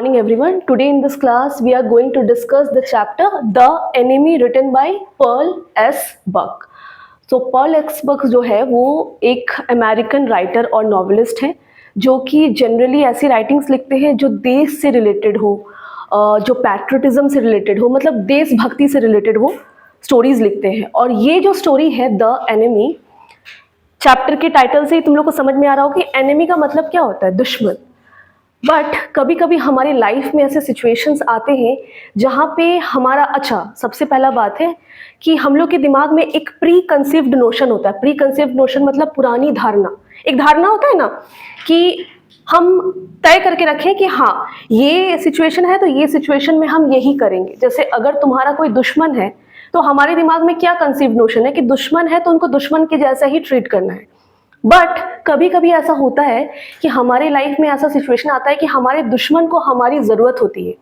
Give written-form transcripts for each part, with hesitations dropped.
morning everyone. Today in this class we are going to discuss the chapter The Enemy written by Pearl S. Buck. So Pearl S. Buck जो है वो एक American writer और novelist है जो कि generally ऐसी writings लिखते हैं जो देश से रिलेटेड हो, जो पैट्रियटिज्म से रिलेटेड हो, मतलब देशभक्ति से रिलेटेड वो स्टोरीज लिखते हैं। और ये जो स्टोरी है द एनिमी, चैप्टर के टाइटल से ही तुम लोग को समझ में आ रहा हो कि एनिमी का मतलब क्या होता है, दुश्मन। बट कभी कभी हमारी लाइफ में ऐसे सिचुएशंस आते हैं जहाँ पे हमारा सबसे पहला बात है कि हम लोग के दिमाग में एक प्री कंसीव्ड नोशन होता है। प्री कंसीव्ड नोशन मतलब पुरानी धारणा। एक धारणा होता है ना कि हम तय करके रखें कि हाँ ये सिचुएशन है तो ये सिचुएशन में हम यही करेंगे। जैसे अगर तुम्हारा कोई दुश्मन है तो हमारे दिमाग में क्या कंसीव्ड नोशन है कि दुश्मन है तो उनको दुश्मन के जैसा ही ट्रीट करना है। बट कभी कभी ऐसा होता है कि हमारे लाइफ में ऐसा सिचुएशन आता है कि हमारे दुश्मन को हमारी ज़रूरत होती है।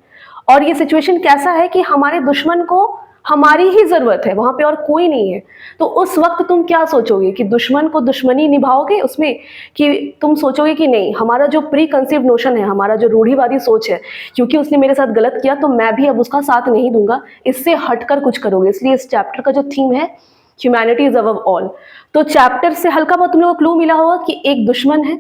और ये सिचुएशन कैसा है कि हमारे दुश्मन को हमारी ही ज़रूरत है, वहाँ पे और कोई नहीं है। तो उस वक्त तुम क्या सोचोगे कि दुश्मन को दुश्मनी निभाओगे उसमें, कि तुम सोचोगे कि नहीं, हमारा जो प्री कंसीव्ड नोशन है, हमारा जो रूढ़िवादी सोच है, क्योंकि उसने मेरे साथ गलत किया तो मैं भी अब उसका साथ नहीं दूंगा, इससे हटकर कुछ करोगे। इसलिए इस चैप्टर का जो थीम है ह्यूमैनिटी इज अबव ऑल। तो चैप्टर से हल्का बहुत तुम लोगों को क्लू मिला होगा कि एक दुश्मन है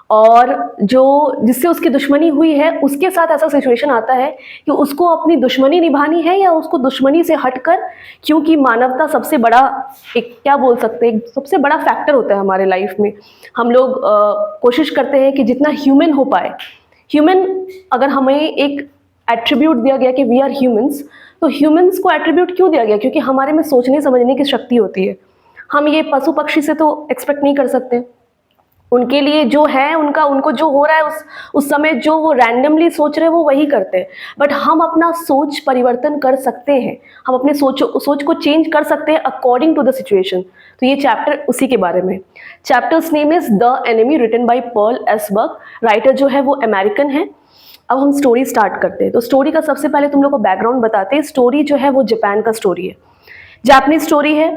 और जो जिससे उसकी दुश्मनी हुई है उसके साथ ऐसा सिचुएशन आता है कि उसको अपनी दुश्मनी निभानी है या उसको दुश्मनी से हटकर, क्योंकि मानवता सबसे बड़ा, एक क्या बोल सकते हैं, सबसे बड़ा फैक्टर होता है हमारे लाइफ में। हम लोग कोशिश करते हैं कि जितना ह्यूमन हो पाए। ह्यूमन, अगर हमें एक एट्रीब्यूट दिया गया कि वी आर ह्यूमंस, तो ह्यूमंस को एट्रीब्यूट क्यों दिया गया? क्योंकि हमारे में सोचने समझने की शक्ति होती है। हम ये पशु पक्षी से तो एक्सपेक्ट नहीं कर सकते। उनके लिए जो है उनको जो हो रहा है उस समय जो वो रैंडमली सोच रहे हैं वो वही करते हैं। बट हम अपना सोच परिवर्तन कर सकते हैं, हम अपने सोच को चेंज कर सकते हैं अकॉर्डिंग टू द सिचुएशन। तो ये चैप्टर उसी के बारे में। Chapter's name is the enemy written by Pearl S Buck. Writer जो है वो अमेरिकन है। अब हम स्टोरी स्टार्ट करते हैं। तो स्टोरी का सबसे पहले तुम लोग को बैकग्राउंड बताते हैं। स्टोरी जो है वो जापान का स्टोरी है, जापानीज स्टोरी है।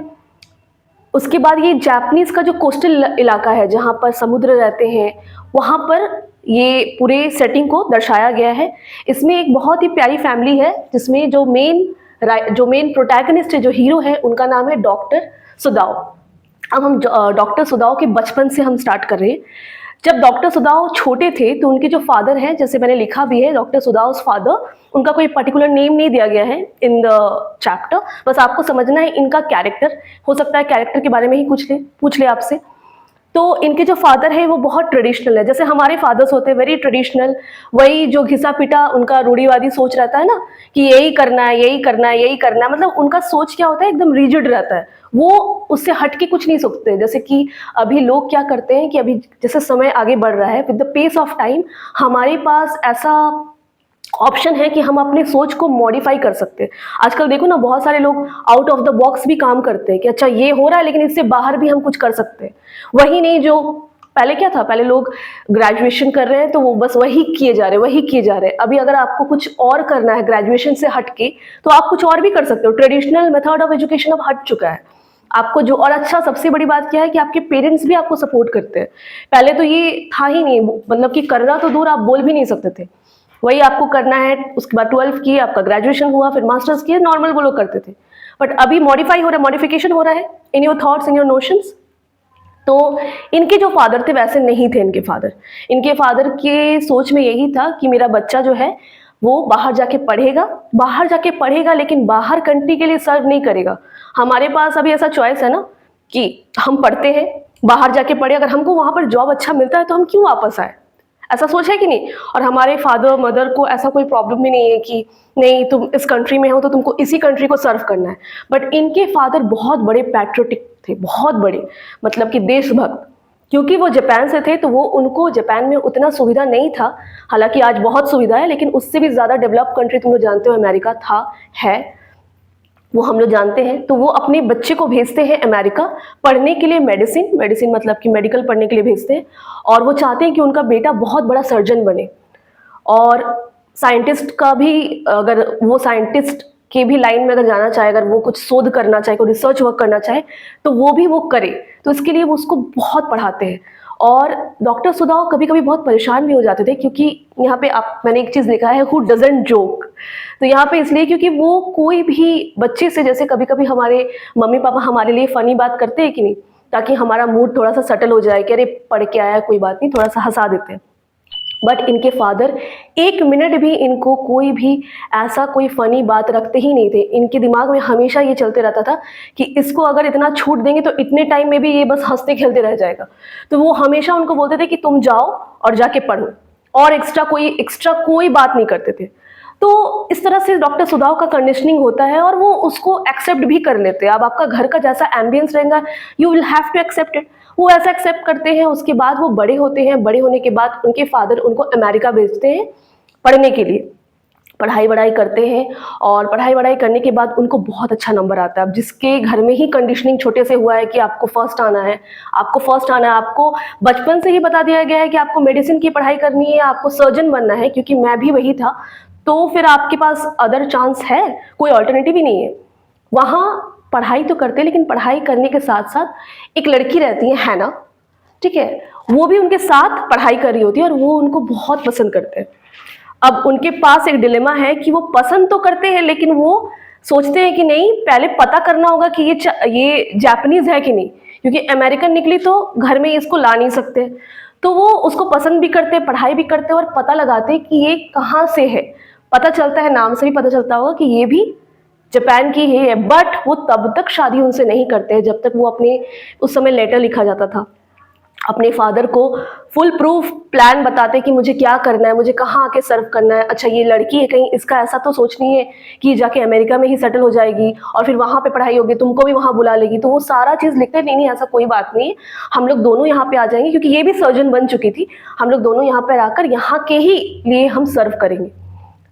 उसके बाद ये जापानीज का जो कोस्टल इलाका है जहाँ पर समुद्र रहते हैं, वहाँ पर ये पूरे सेटिंग को दर्शाया गया है। इसमें एक बहुत ही प्यारी फैमिली है जिसमें जो मेन प्रोटैगनिस्ट है, जो हीरो है, उनका नाम है डॉक्टर सुदाओ। अब हम डॉक्टर सुदाओ के बचपन से हम स्टार्ट कर रहे हैं। जब डॉक्टर सुदाओ छोटे थे तो उनके जो फादर हैं, जैसे मैंने लिखा भी है, डॉक्टर सुदाओ फादर, उनका कोई पर्टिकुलर नेम नहीं दिया गया है इन द चैप्टर। बस आपको समझना है इनका कैरेक्टर। हो सकता है कैरेक्टर के बारे में ही पूछ ले आपसे। तो इनके जो फादर है वो बहुत ट्रेडिशनल है, जैसे हमारे फादर्स होते हैं, वेरी ट्रेडिशनल। वही जो घिसा पिटा उनका रूढ़िवादी सोच रहता है ना कि यही करना है, यही करना है, यही करना है। मतलब उनका सोच क्या होता है, एकदम रिजिड रहता है। वो उससे हट के कुछ नहीं सोचते। जैसे कि अभी लोग क्या करते हैं कि अभी जैसे समय आगे बढ़ रहा है, with the pace of time हमारे पास ऐसा ऑप्शन है कि हम अपने सोच को मॉडिफाई कर सकते हैं। आजकल देखो ना, बहुत सारे लोग आउट ऑफ द बॉक्स भी काम करते हैं कि अच्छा ये हो रहा है लेकिन इससे बाहर भी हम कुछ कर सकते हैं। वही नहीं, जो पहले क्या था, पहले लोग ग्रेजुएशन कर रहे हैं तो वो बस वही किए जा रहे हैं। अभी अगर आपको कुछ और करना है ग्रेजुएशन से हटके, तो आप कुछ और भी कर सकते हो। ट्रेडिशनल मेथड ऑफ एजुकेशन अब हट चुका है आपको जो। और अच्छा, सबसे बड़ी बात क्या है कि आपके पेरेंट्स भी आपको सपोर्ट करते हैं। पहले तो ये था ही नहीं, मतलब कि करना तो दूर, आप बोल भी नहीं सकते थे। वही आपको करना है। उसके बाद 12th की, आपका ग्रेजुएशन हुआ, फिर मास्टर्स किए, नॉर्मल वो लोग करते थे। बट अभी मॉडिफिकेशन हो रहा है in your thoughts, in your notions. तो इनके जो फादर थे वैसे नहीं थे। इनके फादर के सोच में यही था कि मेरा बच्चा जो है वो बाहर जाके पढ़ेगा लेकिन बाहर कंट्री के लिए सर्व नहीं करेगा। हमारे पास अभी ऐसा चॉइस है ना कि हम पढ़ते हैं, बाहर जाके पढ़े, अगर हमको वहां पर जॉब अच्छा मिलता है तो हम क्यों वापस आए, ऐसा सोच है कि नहीं। और हमारे फादर मदर को ऐसा कोई प्रॉब्लम भी नहीं है कि नहीं तुम इस कंट्री में हो तो तुमको इसी कंट्री को सर्व करना है। बट इनके फादर बहुत बड़े पैट्रियोटिक थे, बहुत बड़े, मतलब कि देशभक्त। क्योंकि वो जापान से थे तो वो उनको जापान में उतना सुविधा नहीं था। हालांकि आज बहुत सुविधा है, लेकिन उससे भी ज़्यादा डेवलप कंट्री तुम लोग जानते हो अमेरिका है, वो हम लोग जानते हैं। तो वो अपने बच्चे को भेजते हैं अमेरिका पढ़ने के लिए, मेडिसिन मतलब कि मेडिकल पढ़ने के लिए भेजते हैं। और वो चाहते हैं कि उनका बेटा बहुत बड़ा सर्जन बने और साइंटिस्ट का भी, अगर वो साइंटिस्ट के भी लाइन में अगर जाना चाहे, अगर वो कुछ शोध करना चाहे, कोई रिसर्च वर्क करना चाहे, तो वो करे। तो इसके लिए वो उसको बहुत पढ़ाते हैं और डॉक्टर सुदाव कभी कभी बहुत परेशान भी हो जाते थे, क्योंकि यहाँ पे मैंने एक चीज़ लिखा है, हु डजंट जोक। तो यहाँ पे इसलिए क्योंकि वो कोई भी बच्चे से, जैसे कभी कभी हमारे मम्मी पापा हमारे लिए फ़नी बात करते हैं कि नहीं, ताकि हमारा मूड थोड़ा सा सेटल हो जाए कि अरे पढ़ के आया, कोई बात नहीं, थोड़ा सा हंसा देते हैं। बट इनके फादर 1 मिनट भी इनको कोई भी ऐसा कोई फ़नी बात रखते ही नहीं थे। इनके दिमाग में हमेशा ये चलते रहता था कि इसको अगर इतना छूट देंगे तो इतने टाइम में भी ये बस हंसते खेलते रह जाएगा। तो वो हमेशा उनको बोलते थे कि तुम जाओ और जाके पढ़ो, और एक्स्ट्रा कोई बात नहीं करते थे। तो इस तरह से डॉक्टर सुदाव का कंडीशनिंग होता है और वो उसको एक्सेप्ट भी कर लेते हैं। अब आपका घर का जैसा एम्बियंस रहेगा, you will have to accept it. वो ऐसा एक्सेप्ट करते हैं। उसके बाद वो बड़े होते हैं। बड़े होने के बाद उनके फादर उनको अमेरिका भेजते हैं पढ़ने के लिए। पढ़ाई वढ़ाई करते हैं और पढ़ाई वढ़ाई करने के बाद उनको बहुत अच्छा नंबर आता है। अब जिसके घर में ही कंडीशनिंग छोटे से हुआ है कि आपको फर्स्ट आना है, आपको फर्स्ट आना है, आपको बचपन से ही बता दिया गया है कि आपको मेडिसिन की पढ़ाई करनी है, आपको सर्जन बनना है, क्योंकि मैं भी वही था, तो फिर आपके पास अदर चांस है, कोई ऑल्टरनेटिव ही नहीं है। वहाँ पढ़ाई तो करते हैं, लेकिन पढ़ाई करने के साथ साथ एक लड़की रहती है हैना, ठीक है, वो भी उनके साथ पढ़ाई कर रही होती है और वो उनको बहुत पसंद करते हैं। अब उनके पास एक डिलेमा है कि वो पसंद तो करते हैं, लेकिन वो सोचते हैं कि नहीं, पहले पता करना होगा कि ये जापानीज है कि नहीं, क्योंकि अमेरिकन निकली तो घर में इसको ला नहीं सकते। तो वो उसको पसंद भी करते हैं, पढ़ाई भी करते हैं और पता लगाते हैं कि ये कहाँ से है। पता चलता है, नाम से भी पता चलता होगा कि ये भी जापान की ही है। बट वो तब तक शादी उनसे नहीं करते हैं जब तक वो अपने, उस समय लेटर लिखा जाता था, अपने फादर को फुल प्रूफ प्लान बताते कि मुझे क्या करना है, मुझे कहाँ आके सर्व करना है। अच्छा, ये लड़की है, कहीं इसका ऐसा तो सोच नहीं है कि जाके अमेरिका में ही सेटल हो जाएगी और फिर वहाँ पे पढ़ाई होगी, तुमको भी वहाँ बुला लेगी। तो वो सारा चीज़ लिखते हैं, नहीं नहीं ऐसा कोई बात नहीं है, हम लोग दोनों यहाँ पे आ जाएंगे, क्योंकि ये भी सर्जन बन चुकी थी, हम लोग दोनों यहाँ पर आकर यहाँ के ही लिए हम सर्व करेंगे।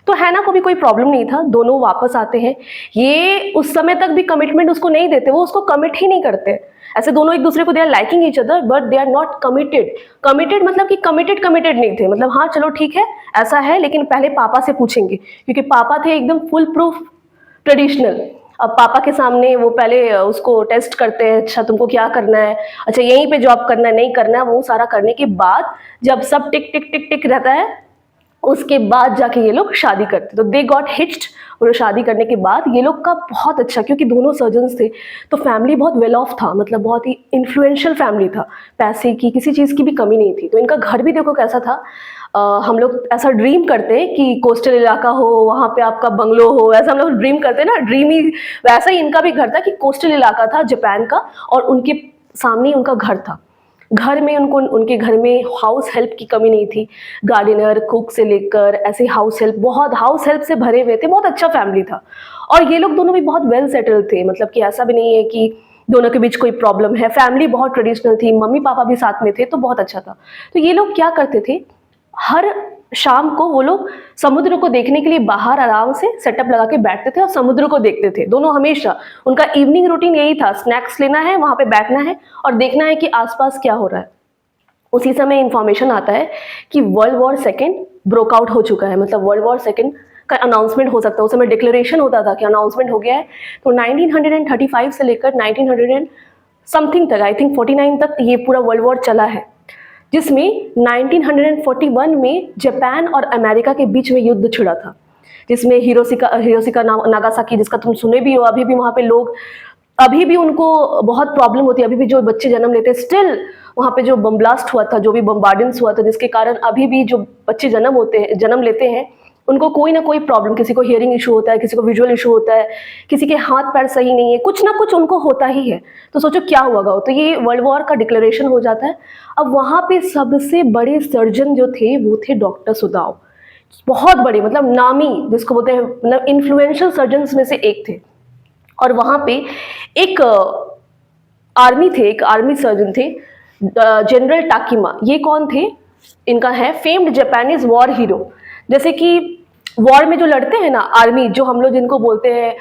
तो हैना को भी कोई प्रॉब्लम नहीं था, दोनों वापस आते हैं। ये उस समय तक भी कमिटमेंट उसको नहीं देते, वो उसको कमिट ही नहीं करते। ऐसे दोनों एक दूसरे को, they are liking each other but they are not committed. Committed मतलब कि कमिटेड नहीं थे, मतलब हाँ चलो ठीक है ऐसा है, लेकिन पहले पापा से पूछेंगे, क्योंकि पापा थे एकदम फुल प्रूफ ट्रेडिशनल। अब पापा के सामने वो पहले उसको टेस्ट करते हैं, अच्छा तुमको क्या करना है, अच्छा यहीं पे जॉब करना है, नहीं करना है। वो सारा करने के बाद जब सब टिक टिक टिक टिक रहता है, उसके बाद जाके ये लोग शादी करते। तो दे गॉट हिच्ड, और शादी करने के बाद ये लोग का बहुत अच्छा, क्योंकि दोनों सर्जन्स थे तो फैमिली बहुत वेल ऑफ था, मतलब बहुत ही इन्फ्लुएंशियल फैमिली था, पैसे की किसी चीज़ की भी कमी नहीं थी। तो इनका घर भी देखो कैसा था। हम लोग ऐसा ड्रीम करते हैं कि कोस्टल इलाका हो, वहाँ पे आपका बंगलो हो, ऐसा हम लोग ड्रीम करते हैं ना, ड्रीम ही वैसा ही इनका भी घर था कि कोस्टल इलाका था जापान का, और उनके सामने उनका घर था। घर में उनके घर में हाउस हेल्प की कमी नहीं थी, गार्डनर, कुक से लेकर ऐसे हाउस हेल्प, बहुत हाउस हेल्प से भरे हुए थे, बहुत अच्छा फैमिली था। और ये लोग दोनों भी बहुत वेल सेटल्ड थे, मतलब कि ऐसा भी नहीं है कि दोनों के बीच कोई प्रॉब्लम है। फैमिली बहुत ट्रेडिशनल थी, मम्मी पापा भी साथ में थे, तो बहुत अच्छा था। तो ये लोग क्या करते थे, हर शाम को वो लोग समुद्र को देखने के लिए बाहर आराम से सेटअप लगा के बैठते थे और समुद्र को देखते थे दोनों। हमेशा उनका इवनिंग रूटीन यही था, स्नैक्स लेना है, वहां पे बैठना है और देखना है कि आसपास क्या हो रहा है। उसी समय इंफॉर्मेशन आता है कि world war second broke out हो चुका है, मतलब वर्ल्ड वॉर सेकेंड का अनाउंसमेंट हो सकता है। उस समय डिक्लेरेशन होता था कि अनाउंसमेंट हो गया है। तो 1935 से लेकर 1900 समथिंग तक, आई थिंक 49 तक ये पूरा वर्ल्ड वॉर चला है, जिसमें 1941 में जापान और अमेरिका के बीच में युद्ध छिड़ा था, जिसमें हिरोशिमा नागासाकी, जिसका तुम सुने भी हो, अभी भी वहाँ पे लोग, अभी भी उनको बहुत प्रॉब्लम होती है। अभी भी जो बच्चे जन्म लेते हैं, स्टिल वहाँ पे जो बम ब्लास्ट हुआ था, जो भी बम्बार्डेंस हुआ था, जिसके कारण अभी भी जो बच्चे जन्म लेते हैं, उनको कोई ना कोई प्रॉब्लम, किसी को हियरिंग इशू होता है, किसी को विजुअल इशू होता है, किसी के हाथ पैर सही नहीं है, कुछ ना कुछ उनको होता ही है। तो सोचो क्या हुआ होगा। तो ये वर्ल्ड वॉर का डिक्लेरेशन हो जाता है। अब वहाँ पे सबसे बड़े सर्जन जो थे वो थे डॉक्टर सुदाव, बहुत बड़े, मतलब नामी, जिसको बोलते हैं, मतलब इन्फ्लुएंशियल सर्जन्स में से एक थे। और वहाँ पे एक आर्मी सर्जन थे, जनरल टाकिमा। ये कौन थे, इनका है फेम्ड जापानीज वॉर हीरो। जैसे कि वॉर में जो लड़ते हैं ना आर्मी, जो हम लोग जिनको बोलते हैं,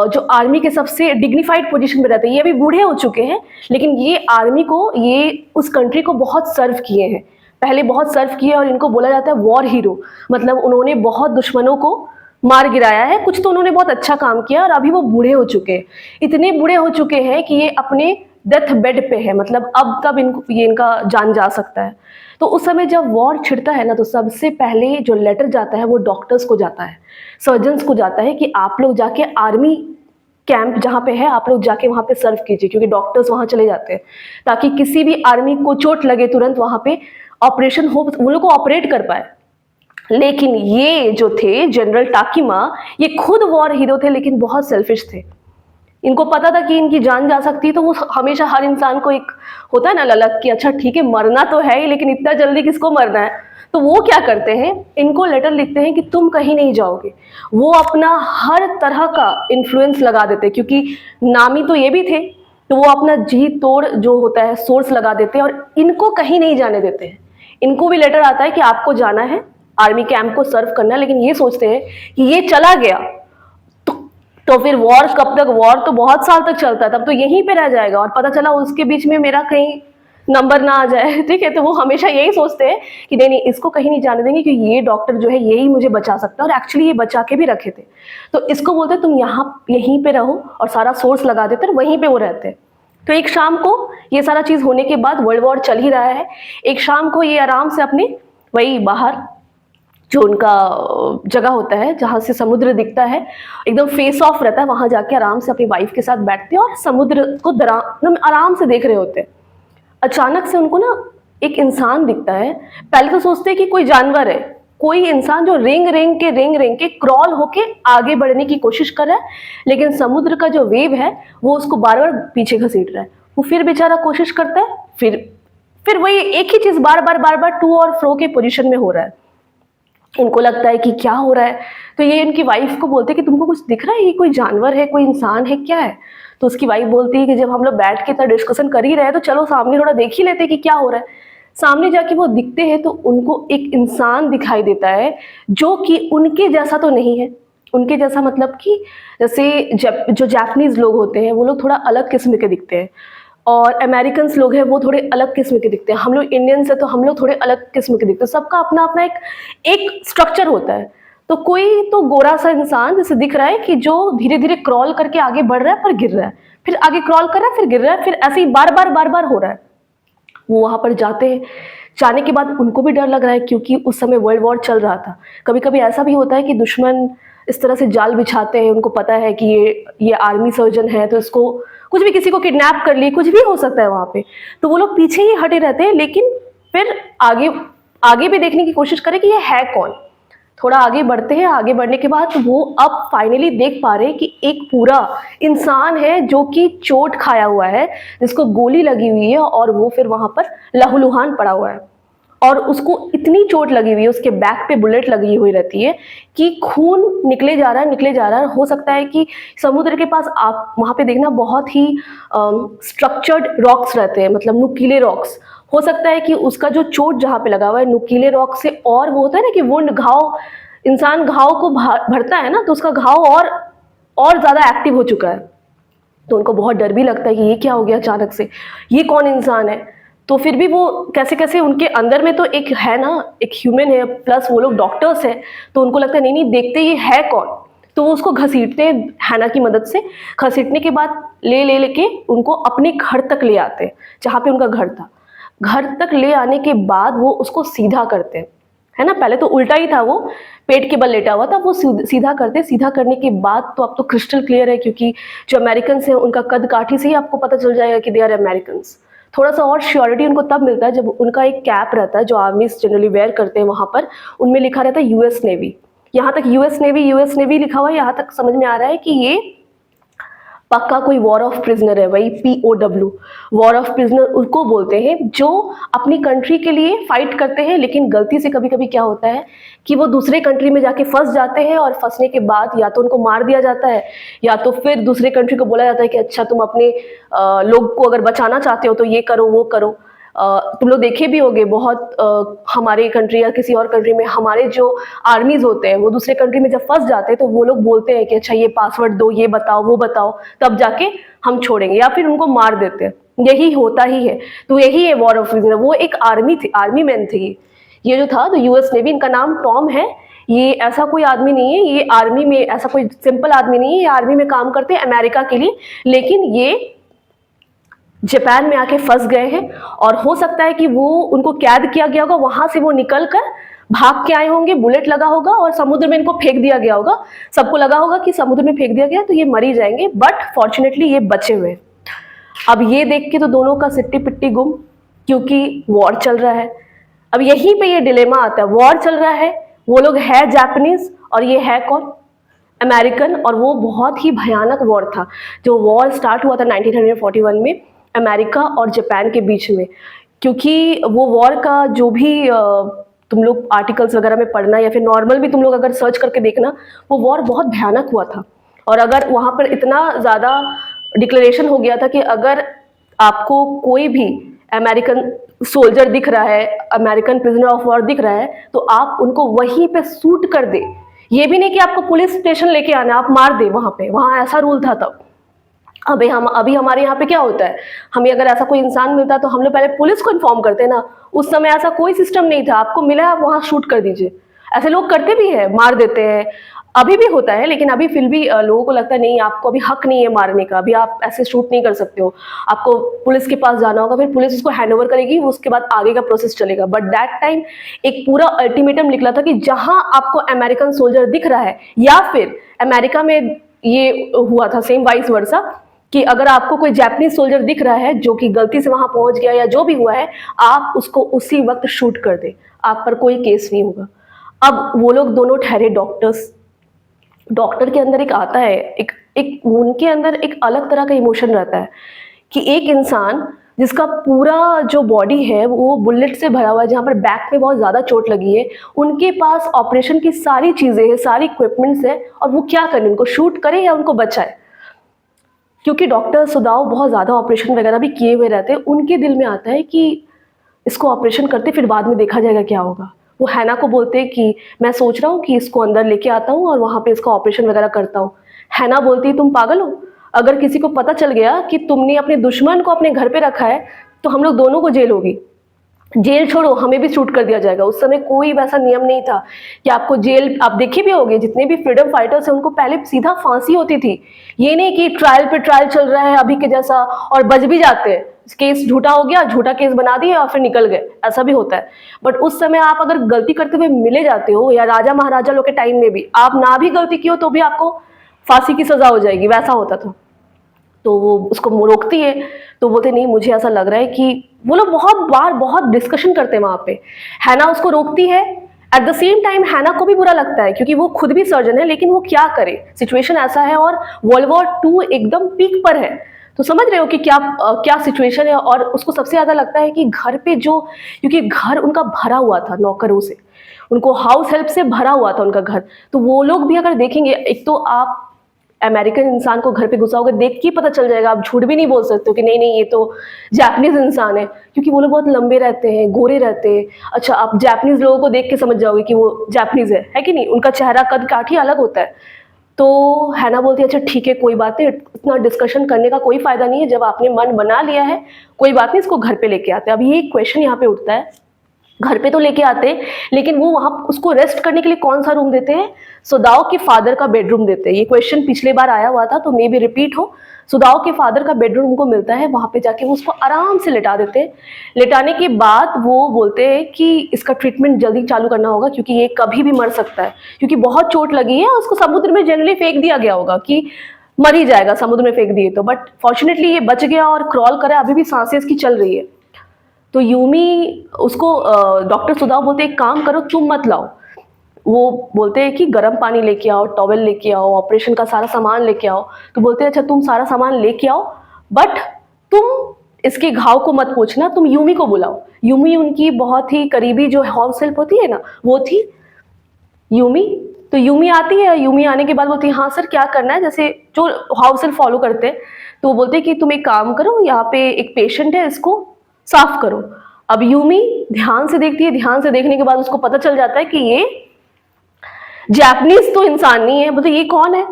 जो आर्मी के सबसे डिग्निफाइड पोजीशन में रहते हैं, ये अभी बूढ़े हो चुके हैं, लेकिन ये आर्मी को, ये उस कंट्री को बहुत सर्व किए हैं, पहले बहुत सर्व किए, और इनको बोला जाता है वॉर हीरो। मतलब उन्होंने बहुत दुश्मनों को मार गिराया है, कुछ तो उन्होंने बहुत अच्छा काम किया, और अभी वो बूढ़े हो चुके हैं, इतने बूढ़े हो चुके हैं कि ये अपने डेथ बेड पे है, मतलब अब कब ये इनका जान जा सकता है। तो उस समय जब वॉर छिड़ता है ना, तो सबसे पहले जो लेटर जाता है वो डॉक्टर्स को जाता है, सर्जन्स को जाता है कि आप लोग जाके आर्मी कैंप जहाँ पे है आप लोग जाके वहाँ पे सर्व कीजिए, क्योंकि डॉक्टर्स वहाँ चले जाते हैं ताकि किसी भी आर्मी को चोट लगे तुरंत वहाँ पे ऑपरेशन हो, वो लोग को ऑपरेट कर पाए। लेकिन ये जो थे जनरल टाकीमा, ये खुद वॉर हीरो थे लेकिन बहुत सेल्फिश थे। इनको पता था कि इनकी जान जा सकती है, तो वो हमेशा हर इंसान को एक होता है ना ललक कि अच्छा ठीक है मरना तो है ही, लेकिन इतना जल्दी किसको मरना है। तो वो क्या करते हैं, इनको लेटर लिखते हैं कि तुम कहीं नहीं जाओगे। वो अपना हर तरह का इन्फ्लुएंस लगा देते हैं, क्योंकि नामी तो ये भी थे, तो वो अपना जी तोड़ जो होता है सोर्स लगा देते हैं और इनको कहीं नहीं जाने देते हैं। इनको भी लेटर आता है कि आपको जाना है, आर्मी कैंप को सर्व करना है, लेकिन ये सोचते हैं कि ये चला गया तो फिर वॉर कब तक, वॉर तो बहुत साल तक चलता है, तब तो यहीं पे रह जाएगा और पता चला उसके बीच में मेरा कहीं नंबर ना आ जाए। ठीक है, तो वो हमेशा यही सोचते हैं कि नहीं नहीं इसको कहीं नहीं जाने देंगे, क्योंकि ये डॉक्टर जो है यही मुझे बचा सकता है, और एक्चुअली ये बचा के भी रखे थे। तो इसको बोलते तुम यहाँ यहीं पे रहो, और सारा सोर्स लगा देते हैं, वहीं पे वो रहते हैं। तो एक शाम को ये सारा चीज होने के बाद, वर्ल्ड वॉर चल ही रहा है, एक शाम को ये आराम से अपने वही बाहर जो उनका जगह होता है जहाँ से समुद्र दिखता है, एकदम फेस ऑफ रहता है, वहां जाके आराम से अपनी वाइफ के साथ बैठते हैं और समुद्र को आराम से देख रहे होते हैं। अचानक से उनको ना एक इंसान दिखता है। पहले तो सोचते हैं कि कोई जानवर है, कोई इंसान जो रेंग रेंग के क्रॉल होके आगे बढ़ने की कोशिश कर रहा है, लेकिन समुद्र का जो वेव है वो उसको बार बार पीछे घसीट रहा है। वो फिर बेचारा कोशिश करता है, फिर वही एक ही चीज बार बार टू और फ्रो के पोजीशन में हो रहा है। इनको लगता है कि क्या हो रहा है, तो ये इनकी वाइफ को बोलते हैं कि तुमको कुछ दिख रहा है, ये कोई जानवर है, कोई इंसान है, क्या है। तो उसकी वाइफ बोलती है कि जब हम लोग बैठ के इतना डिस्कशन कर ही रहे हैं तो चलो सामने थोड़ा देख ही लेते हैं कि क्या हो रहा है। सामने जाके वो दिखते हैं तो उनको एक इंसान दिखाई देता है जो कि उनके जैसा तो नहीं है। उनके जैसा मतलब कि जैसे जो जापानीज लोग होते हैं वो लोग थोड़ा अलग किस्म के दिखते हैं, और अमेरिकन्स लोग हैं वो थोड़े अलग किस्म के दिखते हैं, हम लोग इंडियंस हैं तो हम लोग थोड़े अलग किस्म के दिखते हैं। सबका अपना अपना एक स्ट्रक्चर होता है। तो कोई तो गोरा सा इंसान जैसे दिख रहा है कि जो धीरे धीरे क्रॉल करके आगे बढ़ रहा है पर गिर रहा है, फिर आगे क्रॉल कर रहा है फिर गिर रहा है, फिर ऐसे ही बार बार हो रहा है। वो वहां पर जाते हैं, जाने के बाद उनको भी डर लग रहा है, क्योंकि उस समय वर्ल्ड वॉर चल रहा था। कभी कभी ऐसा भी होता है कि दुश्मन इस तरह से जाल बिछाते हैं, उनको पता है कि ये आर्मी सर्जन है, तो इसको कुछ भी, किसी को किडनैप कर लिए, कुछ भी हो सकता है वहां पे। तो वो लोग पीछे ही हटे रहते हैं, लेकिन फिर आगे आगे भी देखने की कोशिश करें कि ये है कौन। थोड़ा आगे बढ़ते हैं, आगे बढ़ने के बाद वो अब फाइनली देख पा रहे हैं कि एक पूरा इंसान है जो कि चोट खाया हुआ है, जिसको गोली लगी हुई है, और वो फिर वहां पर लहूलुहान पड़ा हुआ है, और उसको इतनी चोट लगी हुई है, उसके बैक पे बुलेट लगी हुई रहती है कि खून निकले जा रहा है, निकले जा रहा है। हो सकता है कि समुद्र के पास आप वहाँ पे देखना बहुत ही स्ट्रक्चर्ड रॉक्स रहते हैं, मतलब नुकीले रॉक्स। हो सकता है कि उसका जो चोट जहाँ पे लगा हुआ है नुकीले रॉक से, और वो होता है ना कि वुंड, घाव, इंसान घाव को भरता है ना, तो उसका घाव और ज़्यादा एक्टिव हो चुका है। तो उनको बहुत डर भी लगता है कि ये क्या हो गया अचानक से, ये कौन इंसान है। तो फिर भी वो कैसे कैसे, उनके अंदर में तो एक है ना, एक ह्यूमन है, प्लस वो लोग डॉक्टर्स हैं, तो उनको लगता है नहीं नहीं देखते ये है कौन। तो वो उसको घसीटते हैं हैना की मदद से। घसीटने के बाद लेके उनको अपने घर तक ले आते हैं, जहाँ पे उनका घर था। घर तक ले आने के बाद वो उसको सीधा करते हैं, है ना, पहले तो उल्टा ही था, वो पेट के बल लेटा हुआ था, वो सीधा करते। सीधा करने के बाद तो अब तो क्रिस्टल क्लियर है, क्योंकि जो अमेरिकन हैं उनका कद काठी से ही आपको पता चल जाएगा कि दे आर अमेरिकन्स। थोड़ा सा और श्योरिटी उनको तब मिलता है जब उनका एक कैप रहता है जो आर्मीज जनरली वेयर करते हैं, वहां पर उनमें लिखा रहता है यूएस नेवी। यहाँ तक यूएस नेवी लिखा हुआ है, यहाँ तक समझ में आ रहा है कि ये पक्का कोई वॉर ऑफ प्रिजनर है। वही POW, वॉर ऑफ प्रिजनर उसको बोलते हैं जो अपनी कंट्री के लिए फाइट करते हैं, लेकिन गलती से कभी कभी क्या होता है कि वो दूसरे कंट्री में जाके फंस जाते हैं, और फंसने के बाद या तो उनको मार दिया जाता है, या तो फिर दूसरे कंट्री को बोला जाता है कि अच्छा तुम अपने लोग को अगर बचाना चाहते हो तो ये करो वो करो। तुम लोग देखे भी होंगे बहुत, हमारे कंट्री या किसी और कंट्री में हमारे जो आर्मीज होते हैं वो दूसरे कंट्री में जब फंस जाते हैं तो वो लोग बोलते हैं कि अच्छा ये पासवर्ड दो, ये बताओ वो बताओ, तब जाके हम छोड़ेंगे, या फिर उनको मार देते हैं। यही होता ही है। तो यही है वॉर ऑफ प्रिजनर। वो एक आर्मी थी, आर्मी मैन थे ये जो था, तो यूएस नेवी, इनका नाम टॉम है। ये ऐसा कोई आदमी नहीं है, ये आर्मी में ऐसा कोई सिंपल आदमी नहीं है, ये आर्मी में काम करते हैं अमेरिका के लिए, लेकिन ये जापान में आके फंस गए हैं और हो सकता है कि वो उनको कैद किया गया होगा, वहां से वो निकल कर भाग के आए होंगे, बुलेट लगा होगा और समुद्र में इनको फेंक दिया गया होगा। सबको लगा होगा कि समुद्र में फेंक दिया गया तो ये मर ही जाएंगे, बट फॉर्चुनेटली ये बचे हुए। अब ये देख के तो दोनों का सिट्टी पिट्टी गुम, क्योंकि वॉर चल रहा है। अब यहीं पे ये डिलेमा आता है, वॉर चल रहा है, वो लोग है जापानीज और ये है कौन, अमेरिकन, और वो बहुत ही भयानक वॉर था। जो वॉर स्टार्ट हुआ था 1941 में अमेरिका और जापान के बीच में, क्योंकि वो वॉर का जो भी तुम लोग आर्टिकल्स वगैरह में पढ़ना या फिर नॉर्मल भी तुम लोग अगर सर्च करके देखना, वो वॉर बहुत भयानक हुआ था। और अगर वहाँ पर इतना ज़्यादा डिक्लेरेशन हो गया था कि अगर आपको कोई भी अमेरिकन सोल्जर दिख रहा है, अमेरिकन प्रिजनर ऑफ वॉर दिख रहा है, तो आप उनको वहीं पे शूट कर दे। ये भी नहीं कि आपको पुलिस स्टेशन लेके आना, आप मार दे वहां पे, वहां ऐसा रूल था तब। अभी हमारे यहाँ पे क्या होता है, हमें अगर ऐसा कोई इंसान मिलता है तो हम लोग पहले पुलिस को इन्फॉर्म करते हैं ना। उस समय ऐसा कोई सिस्टम नहीं था, आपको मिला है आप वहां शूट कर दीजिए। ऐसे लोग करते भी है, मार देते हैं, अभी भी होता है, लेकिन अभी फिर भी लोगों को लगता है नहीं आपको अभी हक नहीं है मारने का, अभी आप ऐसे शूट नहीं कर सकते हो, आपको पुलिस के पास जाना होगा, फिर पुलिस उसको हैंड ओवर करेगी, उसके बाद आगे का प्रोसेस चलेगा। बट दैट टाइम एक पूरा अल्टीमेटम निकला था कि जहां आपको अमेरिकन सोल्जर दिख रहा है, या फिर अमेरिका में ये हुआ था सेम वाइस वर्सा, कि अगर आपको कोई जापानीज सोल्जर दिख रहा है जो कि गलती से वहां पहुंच गया या जो भी हुआ है, आप उसको उसी वक्त शूट कर दे, आप पर कोई केस नहीं होगा। अब वो लोग दोनों ठहरे डॉक्टर्स, डॉक्टर के अंदर एक आता है, एक उनके अंदर एक अलग तरह का इमोशन रहता है कि एक इंसान जिसका पूरा जो बॉडी है वो बुलेट से भरा हुआ है, जहाँ पर बैक में बहुत ज़्यादा चोट लगी है, उनके पास ऑपरेशन की सारी चीज़ें हैं, सारी इक्विपमेंट्स है, और वो क्या करें, उनको शूट करें या उनको बचाए। क्योंकि डॉक्टर सुदाव बहुत ज़्यादा ऑपरेशन वगैरह भी किए हुए रहते हैं, उनके दिल में आता है कि इसको ऑपरेशन करते फिर बाद में देखा जाएगा क्या होगा। वो हैना को बोलते हैं कि मैं सोच रहा हूँ कि इसको अंदर लेके आता हूँ और वहाँ पे इसका ऑपरेशन वगैरह करता हूँ। हैना बोलती है तुम पागल हो, अगर किसी को पता चल गया कि तुमने अपने दुश्मन को अपने घर पे रखा है तो हम लोग दोनों को जेल होगी, जेल छोड़ो हमें भी शूट कर दिया जाएगा। उस समय कोई वैसा नियम नहीं था कि आपको जेल, आप देखे भी होंगे जितने भी फ्रीडम फाइटर्स हैं उनको पहले सीधा फांसी होती थी, ये नहीं कि ट्रायल पे ट्रायल चल रहा है अभी के जैसा और बच भी जाते हैं, केस झूठा हो गया, झूठा केस बना दिया और फिर निकल गए, ऐसा भी होता है। बट उस समय आप अगर गलती करते हुए मिले जाते हो, या राजा महाराजा लोग के टाइम में भी आप ना भी गलती की हो तो भी आपको फांसी की सजा हो जाएगी, वैसा होता था। तो वो उसको रोकती है, तो बोलते नहीं मुझे ऐसा लग रहा है कि वो लोग बहुत बार बहुत डिस्कशन करते हैं वहां पे। हैना उसको रोकती है, एट द सेम टाइम हैना को भी बुरा लगता है क्योंकि वो खुद भी सर्जन है, लेकिन वो क्या करे, सिचुएशन ऐसा है और वर्ल्ड वॉर 2 एकदम पीक पर है, तो समझ रहे हो कि क्या सिचुएशन है। और उसको सबसे ज्यादा लगता है कि घर पे जो, क्योंकि घर उनका भरा हुआ था नौकरों से, उनको हाउस हेल्प से भरा हुआ था उनका घर, तो वो लोग भी अगर देखेंगे, एक तो आप अमेरिकन इंसान को घर पे घुसा होगा देख के पता चल जाएगा, आप झूठ भी नहीं बोल सकते हो कि नहीं नहीं ये तो जापानीज इंसान है, क्योंकि वो लोग बहुत लंबे रहते हैं, गोरे रहते हैं। अच्छा, आप जापानीज लोगों को देख के समझ जाओगे कि वो जापानीज है कि नहीं, उनका चेहरा कद काठी अलग होता है। तो हैना बोलती है अच्छा ठीक है कोई बात नहीं, इतना डिस्कशन करने का कोई फायदा नहीं है, जब आपने मन बना लिया है कोई बात नहीं, इसको घर पे लेके आते हैं। अब ये क्वेश्चन यहाँ पे उठता है, घर पे तो लेके आते हैं लेकिन वो वहां उसको रेस्ट करने के लिए कौन सा रूम देते हैं, सुदाओ के फादर का बेडरूम देते हैं। ये क्वेश्चन पिछले बार आया हुआ था तो मे बी रिपीट हो। सुदाओ के फादर का बेडरूम उनको मिलता है, वहां पे जाके वो उसको आराम से लेटा देते हैं। लेटाने के बाद वो बोलते हैं कि इसका ट्रीटमेंट जल्दी चालू करना होगा क्योंकि ये कभी भी मर सकता है, क्योंकि बहुत चोट लगी है, उसको समुद्र में जनरली फेंक दिया गया होगा कि मर ही जाएगा समुद्र में फेंक दिए तो, बट फॉर्चुनेटली ये बच गया और क्रॉल करा, अभी भी सांसें इसकी चल रही है। तो यूमी उसको डॉक्टर सुदाओ बोलते एक काम करो तुम मत लाओ, वो बोलते हैं कि गर्म पानी लेके आओ, टॉवेल लेके आओ, ऑपरेशन का सारा सामान लेके आओ। तो बोलते हैं अच्छा तुम सारा सामान लेके आओ बट तुम इसके घाव को मत पोंछना, तुम यूमी को बुलाओ। यूमी उनकी बहुत ही करीबी जो हाउस हेल्प होती है ना, वो थी यूमी। तो यूमी आती है, यूमी आने के बाद बोलती है हाँ सर क्या करना है, जैसे जो हाउस हेल्प फॉलो करते हैं। तो वो बोलते हैं कि तुम एक काम करो, यहाँ पे एक पेशेंट है इसको साफ करो। अब यूमी ध्यान से देखती है, ध्यान से देखने के बाद उसको पता चल जाता है कि ये जापानीज तो इंसान नहीं है, बोलते ये कौन है।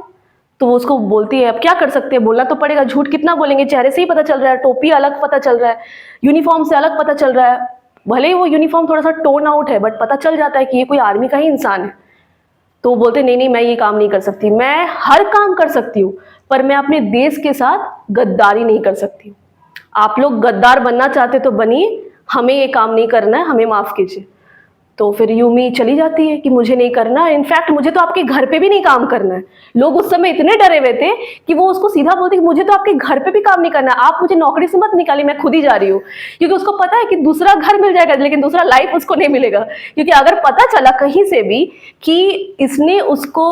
तो वो उसको बोलती है अब क्या कर सकते हैं, बोलना तो पड़ेगा, झूठ कितना बोलेंगे, चेहरे से ही पता चल रहा है, टोपी अलग पता चल रहा है, यूनिफॉर्म से अलग पता चल रहा है, भले ही वो यूनिफॉर्म थोड़ा सा टोन आउट है बट पता चल जाता है कि ये कोई आर्मी का ही इंसान है। तो वो बोलते नहीं नहीं मैं ये काम नहीं कर सकती, मैं हर काम कर सकती हूँ पर मैं अपने देश के साथ गद्दारी नहीं कर सकती हूँ। आप लोग गद्दार बनना चाहते तो बनिए, हमें ये काम नहीं करना है, हमें माफ कीजिए। तो फिर यूमी चली जाती है कि मुझे नहीं करना, इनफैक्ट मुझे तो आपके घर पे भी नहीं काम करना है। लोग उस समय इतने डरे हुए थे कि वो उसको सीधा बोलते कि मुझे तो आपके घर पे भी काम नहीं करना, आप मुझे नौकरी से मत निकालिए, मैं खुद ही जा रही हूँ। क्योंकि उसको पता है कि दूसरा घर मिल जाएगा लेकिन दूसरा लाइफ उसको नहीं मिलेगा। क्योंकि अगर पता चला कहीं से भी कि इसने उसको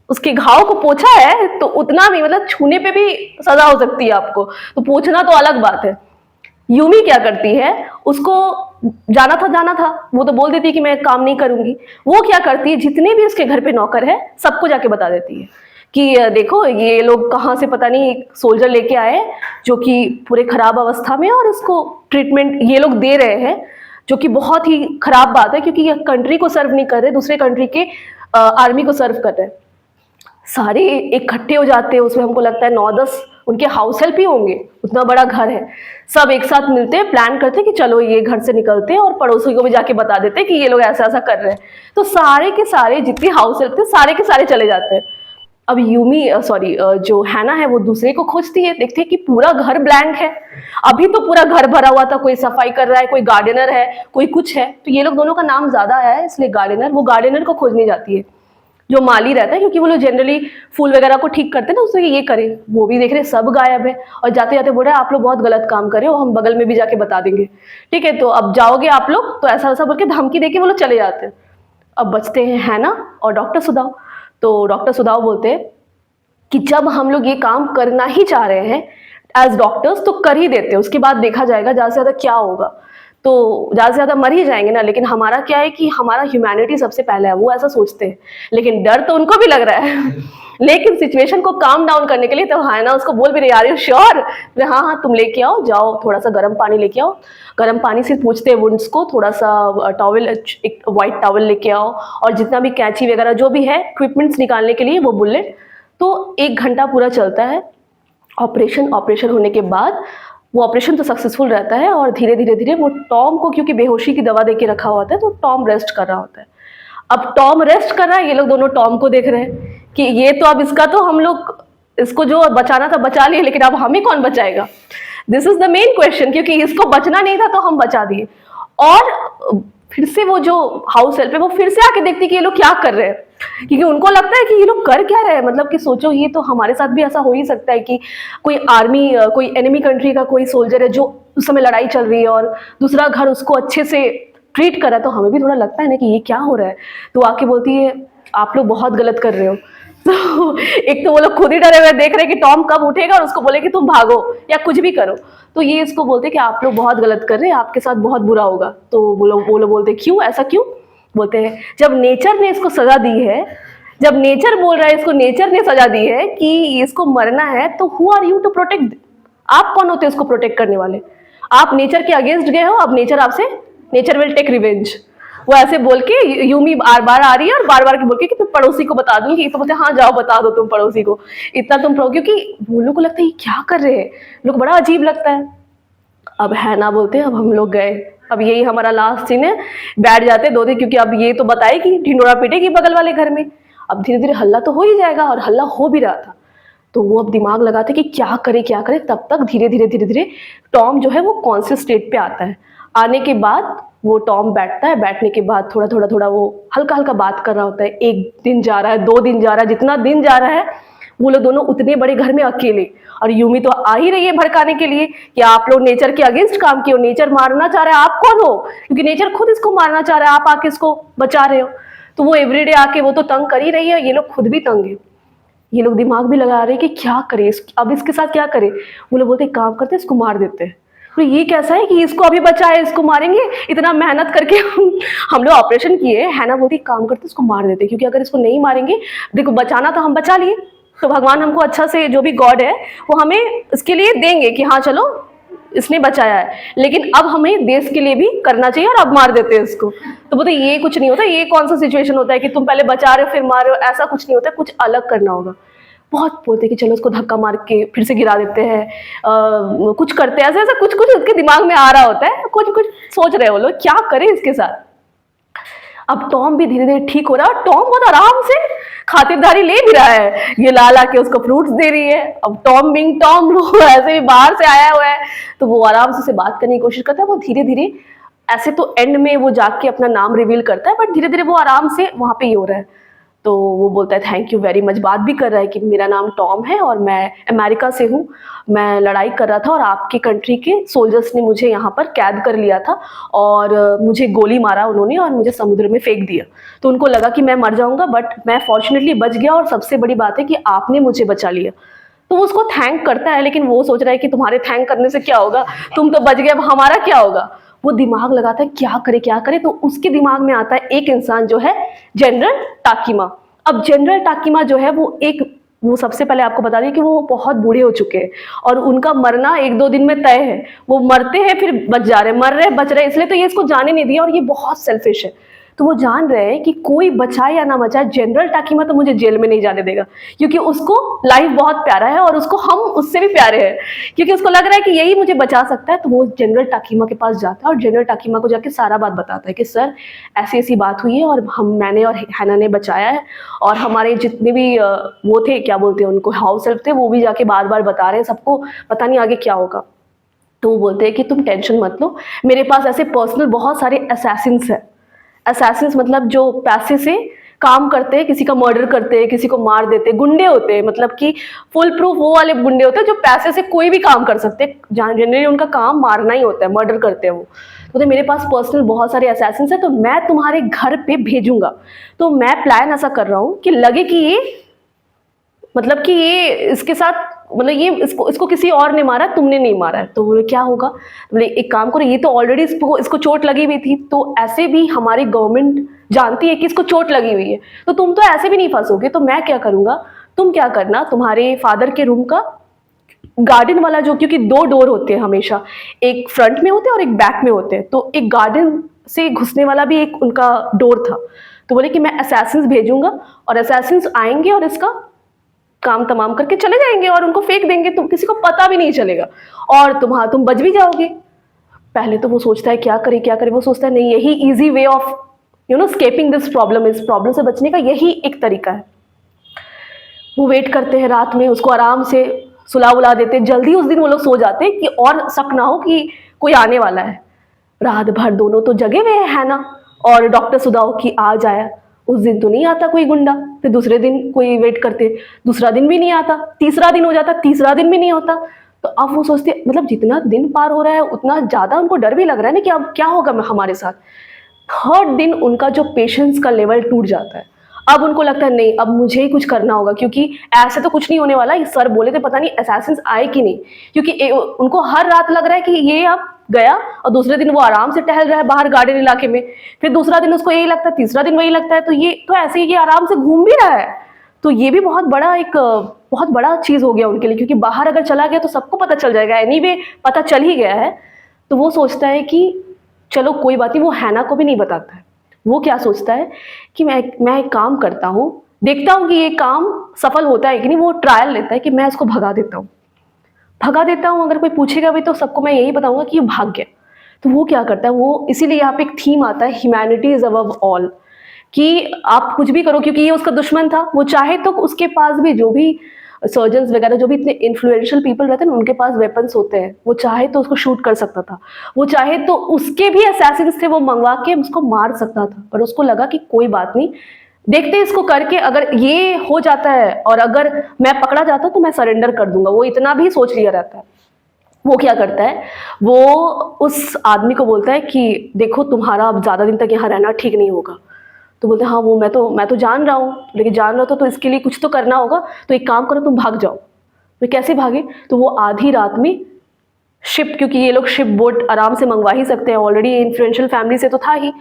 उसके घाव को पोछा है तो उतना भी, मतलब छूने पे भी सजा हो सकती है आपको, तो पोछना तो अलग बात है। यूमी क्या करती है, उसको जाना था, वो तो बोल देती है कि मैं काम नहीं करूंगी। वो क्या करती है, जितने भी उसके घर पे नौकर है सबको जाके बता देती है कि देखो ये लोग कहाँ से पता नहीं एक सोल्जर लेके आए जो कि पूरे खराब अवस्था में, और इसको ट्रीटमेंट ये लोग दे रहे हैं, जो कि बहुत ही खराब बात है क्योंकि ये कंट्री को सर्व नहीं कर रहे, दूसरे कंट्री के आर्मी को सर्व कर रहे हैं। सारे इकट्ठे हो जाते हैं, उसमें हमको लगता है 9-10 उनके हाउस हेल्प ही होंगे, उतना बड़ा घर है। सब एक साथ मिलते हैं, प्लान करते हैं कि चलो ये घर से निकलते हैं और पड़ोसी को भी जाके बता देते हैं कि ये लोग ऐसा ऐसा कर रहे हैं। तो सारे के सारे जितने हाउस हेल्प थे सारे के सारे चले जाते हैं। अब यूमी जो हैना है वो दूसरे को खोजती है, देखती है कि पूरा घर ब्लैंक है। अभी तो पूरा घर भरा हुआ था, कोई सफाई कर रहा है, कोई गार्डनर है, कोई कुछ है। तो ये लोग दोनों का नाम ज्यादा आया है इसलिए गार्डनर, वो गार्डनर को खोजने जाती है जो माली रहता है, क्योंकि वो लोग जनरली फूल वगैरह को ठीक करते हैं ना, उससे ये करे। वो भी देख रहे सब गायब है और जाते जाते बोल रहे हैं आप लोग बहुत गलत काम कर रहे हो, हम बगल में भी जाके बता देंगे, ठीक है तो अब जाओगे आप लोग, तो ऐसा ऐसा बोल के धमकी देके वो लोग चले जाते हैं। अब बचते हैं हैना और डॉक्टर सुदाव। तो डॉक्टर सुदाव बोलते हैं कि जब हम लोग ये काम करना ही चाह रहे हैं एज डॉक्टर्स तो कर ही देते हैं, उसके बाद देखा जाएगा ज़्यादा से ज़्यादा क्या होगा, तो ज़्यादा से ज़्यादा मर ही जाएंगे ना, लेकिन हमारा क्या है कि हमारा ह्यूमैनिटी सबसे पहले है, वो ऐसा सोचते हैं। लेकिन डर तो उनको भी लग रहा है लेकिन सिचुएशन को काम डाउन करने के लिए तो हैना उसको बोल भी रही, यार यू श्योर? हाँ हाँ तुम लेके आओ, जाओ थोड़ा सा गर्म पानी लेके आओ, गर्म पानी से पूछते हैं वुंड्स को, थोड़ा सा टॉवल, एक वाइट टॉवल लेके आओ, और जितना भी कैंची वगैरह जो भी है इक्विपमेंट्स निकालने के लिए, वो बुलेट। तो 1 घंटा पूरा चलता है ऑपरेशन होने के बाद वो ऑपरेशन तो सक्सेसफुल रहता है, और धीरे धीरे धीरे वो टॉम को, क्योंकि बेहोशी की दवा देके रखा हुआ होता है, तो टॉम रेस्ट कर रहा होता है। अब टॉम रेस्ट कर रहा है, ये लोग दोनों टॉम को देख रहे हैं कि ये तो अब इसका तो हम लोग इसको जो बचाना था बचा लिए, लेकिन अब हमें कौन बचाएगा? This is the main question, क्योंकि इसको बचना नहीं था तो हम बचा दिए। और फिर से वो जो हाउस हेल्प है वो फिर से आके देखती कि ये लोग क्या कर रहे हैं, क्योंकि उनको लगता है कि ये लोग कर क्या रहे हैं, मतलब कि सोचो ये तो हमारे साथ भी ऐसा हो ही सकता है कि कोई आर्मी, कोई एनिमी कंट्री का कोई सोल्जर है जो उस समय लड़ाई चल रही है और दूसरा घर उसको अच्छे से ट्रीट कर रहा है, तो हमें भी थोड़ा लगता है ना कि ये क्या हो रहा है। तो आके बोलती है आप लोग बहुत गलत कर रहे हो। तो एक तो वो लोग खुद ही डरे हुए देख रहे हैं कि टॉम कब उठेगा और उसको बोले कि तुम भागो या कुछ भी करो। तो ये इसको बोलते कि आप लोग बहुत गलत कर रहे हैं, आपके साथ बहुत बुरा होगा। तो वो लोग बोलते क्यों, ऐसा क्यों? बोलते हैं जब नेचर ने इसको सजा दी है, जब नेचर बोल रहा है इसको, नेचर ने सजा दी है कि इसको मरना है, तो who are you to protect? आप कौन होते हैं इसको प्रोटेक्ट करने वाले? आप नेचर के अगेंस्ट गए हो, अब नेचर आपसे, नेचर विल टेक रिवेंज। वो ऐसे बोल के यूमी बार बार आ रही है और बार बार बोल के कि मैं पड़ोसी को बता दूंगी। तो बोलते हाँ जाओ बता दो तुम पड़ोसी को, इतना तुम क्योंकि वो लोग को लगता है ये क्या कर रहे हैं, लोग बड़ा अजीब लगता है। अब हैना बोलते हैं अब हम लोग गए, अब यही हमारा लास्ट सीन है, बैठ जाते 2 दिन, क्योंकि अब ये तो बताएगी, ढिंडोरा पीटेगी बगल वाले घर में। अब धीरे धीरे हल्ला तो हो ही जाएगा, और हल्ला हो भी रहा था। तो वो अब दिमाग लगाते कि क्या करे क्या करे। तब तक धीरे धीरे धीरे धीरे टॉम जो है वो कॉन्शियस स्टेट पे आता है। आने के बाद वो टॉम बैठता है, बैठने के बाद थोड़ा थोड़ा वो हल्का हल्का बात कर रहा होता है। 1 दिन जा रहा है, 2 दिन जा रहा है, जितना दिन जा रहा है वो लोग दोनों उतने बड़े घर में अकेले, और यूमी तो आ ही रही है भड़काने के लिए कि आप लोग नेचर के अगेंस्ट काम किए हो, नेचर मारना चाह रहा है, आप कौन हो? क्योंकि नेचर खुद इसको मारना चाह रहा है, आप आके इसको बचा रहे हो। तो वो एवरीडे आके वो तो तंग कर ही रही है, ये लोग खुद भी तंग है। ये लोग दिमाग भी लगा रहे हैं कि क्या करे, अब इसके साथ क्या करे। वो लोग बोलते काम करते इसको मार देते हैं। तो ये कैसा है कि इसको अभी बचाए, इसको मारेंगे, इतना मेहनत करके हम लोग ऑपरेशन किए। हैना बोलती काम करते इसको मार देते, क्योंकि अगर इसको नहीं मारेंगे, देखो बचाना तो हम बचा लिए, तो भगवान हमको अच्छा से, जो भी गॉड है वो हमें इसके लिए देंगे कि हाँ चलो इसने बचाया है, लेकिन अब हमें देश के लिए भी करना चाहिए, और अब मार देते हैं इसको। तो बोलते ये कुछ नहीं होता, ये कौन सा सिचुएशन होता है कि तुम पहले बचा रहे हो फिर मार रहे हो, ऐसा कुछ नहीं होता, कुछ अलग करना होगा। बहुत बोलते कि चलो उसको धक्का मार के फिर से गिरा देते हैं, कुछ करते हैं, ऐसा ऐसा कुछ कुछ उसके दिमाग में आ रहा होता है, कुछ कुछ सोच रहे हो लोग क्या करें इसके साथ। अब टॉम भी धीरे धीरे ठीक हो रहा है, टॉम बहुत आराम से खातिरदारी ले भी रहा है, ये ला ला के उसको फ्रूट्स दे रही है। अब टॉम बिंग टॉम वो ऐसे ही बाहर से आया हुआ है, तो वो आराम से उसे बात करने की कोशिश करता है। वो धीरे धीरे ऐसे तो एंड में वो जाके अपना नाम रिवील करता है, बट धीरे धीरे वो आराम से वहां पे ही हो रहा है। तो वो बोलता है थैंक यू वेरी मच, बात भी कर रहा है कि मेरा नाम टॉम है और मैं अमेरिका से हूँ, मैं लड़ाई कर रहा था और आपकी कंट्री के सोल्जर्स ने मुझे यहाँ पर कैद कर लिया था और मुझे गोली मारा उन्होंने और मुझे समुद्र में फेंक दिया। तो उनको लगा कि मैं मर जाऊंगा, बट मैं फॉर्चुनेटली बच गया और सबसे बड़ी बात है कि आपने मुझे बचा लिया। तो वो उसको थैंक करता है, लेकिन वो सोच रहा है कि तुम्हारे थैंक करने से क्या होगा, तुम तो बच गए, अब हमारा क्या होगा। वो दिमाग लगाता है क्या करे क्या करे, तो उसके दिमाग में आता है एक इंसान जो है जनरल टाकीमा। अब जनरल टाकीमा जो है वो सबसे पहले आपको बता दें कि वो बहुत बूढ़े हो चुके हैं और उनका मरना 1-2 दिन में तय है। वो मरते हैं फिर बच जा रहे, मर रहे बच रहे, इसलिए तो ये इसको जाने नहीं दिया और ये बहुत सेल्फिश है। तो वो जान रहे हैं कि कोई बचाए या ना बचाए, जनरल टाकीमा तो मुझे जेल में नहीं जाने देगा, क्योंकि उसको लाइफ बहुत प्यारा है और उसको हम उससे भी प्यारे हैं, क्योंकि उसको लग रहा है कि यही मुझे बचा सकता है। तो वो जनरल टाकीमा के पास जाता है और जनरल टाकीमा को जाके सारा बात बताता है कि सर ऐसी ऐसी बात हुई है और मैंने और हैना ने बचाया है, और हमारे जितने भी वो थे, क्या बोलते हैं उनको, हाउस हेल्प थे, वो भी जाके बार बार बता रहे हैं सबको, पता नहीं आगे क्या होगा। तो वो बोलते हैं कि तुम टेंशन मत लो, मेरे पास ऐसे पर्सनल बहुत सारे असैसिन्स हैं। असैसिन्स मतलब जो पैसे से काम करते हैं, किसी का मर्डर करते हैं, किसी को मार देते हैं, गुंडे होते हैं, मतलब कि फुल प्रूफ वो वाले गुंडे होते हैं जो पैसे से कोई भी काम कर सकते हैं। जनरली उनका काम मारना ही होता है, मर्डर करते हैं वो। तो मेरे पास पर्सनल बहुत सारे असैसिन्स हैं, तो मैं तुम्हारे घर पे भेजूंगा। तो मैं प्लान ऐसा कर रहा हूँ कि लगे कि ये मतलब कि ये इसके साथ, मतलब ये इसको किसी और ने मारा, तुमने नहीं मारा है। तो बोले क्या होगा, बोले एक काम करो, ये तो ऑलरेडी इसको चोट लगी हुई थी, तो ऐसे भी हमारी गवर्नमेंट जानती है कि इसको चोट लगी हुई है, तो तुम तो ऐसे भी नहीं फंसोगे। तो मैं क्या करूंगा, तुम क्या करना, तुम्हारे फादर के रूम का गार्डन वाला जो, क्योंकि 2 डोर होते हैं हमेशा, एक फ्रंट में होते हैं और एक बैक में होते हैं, तो एक गार्डन से घुसने वाला भी एक उनका डोर था। तो बोले कि मैं असैसिन्स भेजूंगा और असैसिन्स आएंगे और इसका काम तमाम करके चले जाएंगे और उनको फेंक देंगे, तुम किसी को पता भी नहीं चलेगा और तुम बच भी जाओगे। पहले तो वो सोचता है क्या करे, वो सोचता है नहीं, यही easy way of escaping this problem, इस प्रॉब्लम से बचने का यही एक तरीका है। वो वेट करते हैं, रात में उसको आराम से सुला उला देते, जल्दी उस दिन वो लोग सो जाते कि और शक ना हो कि कोई आने वाला है। रात भर दोनों तो जगे हुए हैं, हैना और डॉक्टर सुदाओ की आज आया। उस दिन तो नहीं आता कोई गुंडा, फिर दूसरे दिन कोई वेट करते, दूसरा दिन भी नहीं आता, तीसरा दिन हो जाता, तीसरा दिन भी नहीं होता। तो अब वो सोचते, मतलब जितना दिन पार हो रहा है उतना ज्यादा उनको डर भी लग रहा है ना कि अब क्या होगा हमारे साथ। थर्ड दिन उनका जो पेशेंस का लेवल टूट जाता है। अब उनको लगता है नहीं, अब मुझे ही कुछ करना होगा, क्योंकि ऐसे तो कुछ नहीं होने वाला, ये सर बोले थे पता नहीं असैसिन्स आए कि नहीं, क्योंकि उनको हर रात लग रहा है कि ये अब गया और दूसरे दिन वो आराम से टहल रहा है बाहर गार्डन इलाके में, फिर दूसरा दिन उसको यही लगता है, तीसरा दिन वही लगता है, तो ये तो ऐसे ही ये आराम से घूम भी रहा है। तो ये भी बहुत बड़ा चीज हो गया उनके लिए, क्योंकि बाहर अगर चला गया तो सबको पता चल जाएगा, एनीवे पता चल ही गया है। तो वो सोचता है कि चलो कोई बात नहीं, वो हैना को भी नहीं बताता है। वो क्या सोचता है कि मैं एक काम करता हूँ, देखता हूँ कि ये काम सफल होता है कि नहीं। वो ट्रायल लेता है कि मैं इसको भगा देता हूँ, अगर कोई पूछेगा भी तो सबको मैं यही बताऊंगा कि ये भाग गया। तो वो क्या करता है, वो इसीलिए यहाँ पे एक थीम आता है, ह्यूमैनिटी इज अबव ऑल, कि आप कुछ भी करो, क्योंकि ये उसका दुश्मन था। वो चाहे तो उसके पास भी जो भी सर्जन्स वगैरह, जो भी इतने इन्फ्लुएंशियल पीपल रहते हैं ना, उनके पास वेपन्स होते हैं, वो चाहे तो उसको शूट कर सकता था, वो चाहे तो उसके भी असैसिन्स थे वो मंगवा के उसको मार सकता था, पर उसको लगा कि कोई बात नहीं, देखते इसको करके, अगर ये हो जाता है और अगर मैं पकड़ा जाता तो मैं सरेंडर कर दूंगा। वो इतना भी सोच लिया रहता है। वो क्या करता है, वो उस आदमी को बोलता है कि देखो तुम्हारा अब ज्यादा दिन तक यहाँ रहना ठीक नहीं होगा। तो बोलते हैं हाँ वो मैं तो जान रहा हूँ, लेकिन जान रहा तो इसके लिए कुछ तो करना होगा, तो एक काम करो तुम भाग जाओ। तो कैसे भागे, तो वो आधी रात में शिप, क्योंकि ये लोग शिप बोट आराम से मंगवा ही सकते हैं, ऑलरेडी इन्फ्लुएंशियल फैमिली से तो था ही,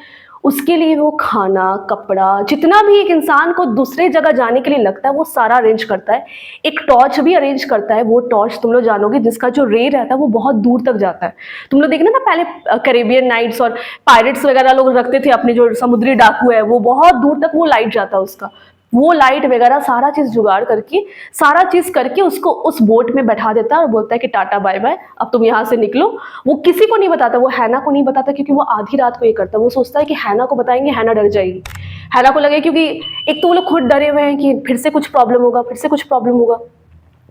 उसके लिए वो खाना कपड़ा जितना भी एक इंसान को दूसरे जगह जाने के लिए लगता है वो सारा अरेंज करता है। एक टॉर्च भी अरेंज करता है, वो टॉर्च तुम लोग जानोगे जिसका जो रे रहता है वो बहुत दूर तक जाता है। तुम लोग देखना ना, पहले कैरेबियन नाइट्स और पायरेट्स वगैरह लोग रखते थे अपने, जो समुद्री डाकू है वो बहुत दूर तक वो लाइट जाता है उसका। वो लाइट वगैरह सारा चीज जुगाड़ करके, सारा चीज करके उसको उस बोट में बैठा देता है और बोलता है कि टाटा बाय बाय, अब तुम यहाँ से निकलो। वो किसी को नहीं बताता, वो हैना को नहीं बताता, क्योंकि वो आधी रात को ये करता है। वो सोचता है कि हैना को बताएंगे हैना डर जाएगी, हैना को लगे, क्योंकि एक तो वो लोग खुद डरे हुए हैं कि फिर से कुछ प्रॉब्लम होगा, फिर से कुछ प्रॉब्लम होगा।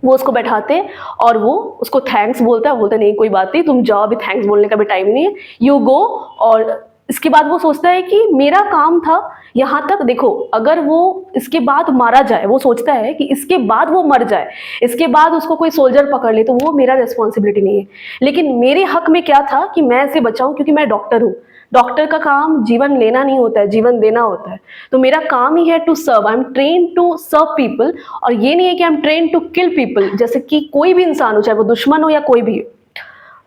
वो उसको बैठाते हैं और वो उसको थैंक्स बोलता है, बोलता है नहीं कोई बात नहीं, तुम जाओ, अभी थैंक्स बोलने का भी टाइम नहीं है, यू गो। और इसके बाद वो सोचता है कि मेरा काम था यहाँ तक, देखो अगर वो इसके बाद मारा जाए, वो सोचता है कि इसके बाद वो मर जाए, इसके बाद उसको कोई सोल्जर पकड़ ले, तो वो मेरा रिस्पॉन्सिबिलिटी नहीं है, लेकिन मेरे हक में क्या था कि मैं इसे बचाऊं, क्योंकि मैं डॉक्टर हूँ। डॉक्टर का काम जीवन लेना नहीं होता है, जीवन देना होता है। तो मेरा काम ही है to serve, I am train to serve people. और ये नहीं है कि I am train to kill people, जैसे कि कोई भी इंसान हो, चाहे वो दुश्मन हो या कोई भी हो।